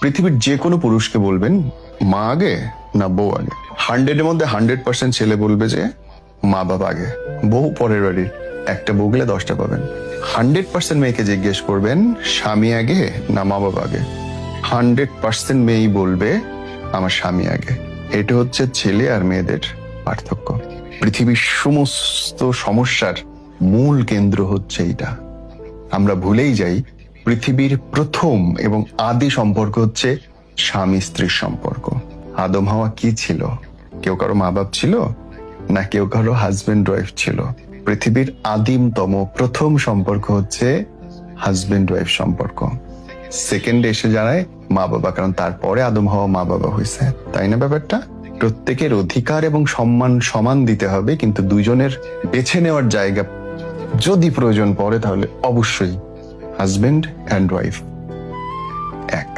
পৃথিবীর যে কোনো পুরুষকে বলবেন মা আগে না বউ আগে, 100-এর মধ্যে 100% ছেলে বলবে যে মা বাবা আগে, বউ পরের বাড়ি। একটা বগলে 10টা পাবেন। 100% মেয়েকে জিজ্ঞেস করবেন স্বামী আগে না মা বাবা আগে, 100% মেয়েই বলবে আমার স্বামী আগে। এটা হচ্ছে ছেলে আর মেয়েদের পার্থক্য। পৃথিবীর সমস্ত সমস্যার মূল কেন্দ্র হচ্ছে এটা। আমরা ভুলেই যাই পৃথিবীর প্রথম এবং আদি সম্পর্ক হচ্ছে স্বামী স্ত্রীর সম্পর্ক। আদম হাওয়া কি ছিল? কেউ কারো মা বাপ ছিল না কেউ কারো হাজবেন্ড ওয়াইফ ছিল? পৃথিবীর আদিমতম প্রথম সম্পর্ক হচ্ছে হাজবেন্ড ওয়াইফ সম্পর্ক। সেকেন্ডে এসে দাঁড়ায় মা বাবা, কারণ তারপরে আদম হাওয়া মা বাবা হয়েছে, তাই না? ব্যাপারটা প্রত্যেকের অধিকার এবং সম্মান সমান দিতে হবে, কিন্তু দুইজনের বেছে নেওয়ার জায়গা যদি প্রয়োজন পড়ে তাহলে অবশ্যই হাজবেন্ড অ্যান্ড ওয়াইফ এক।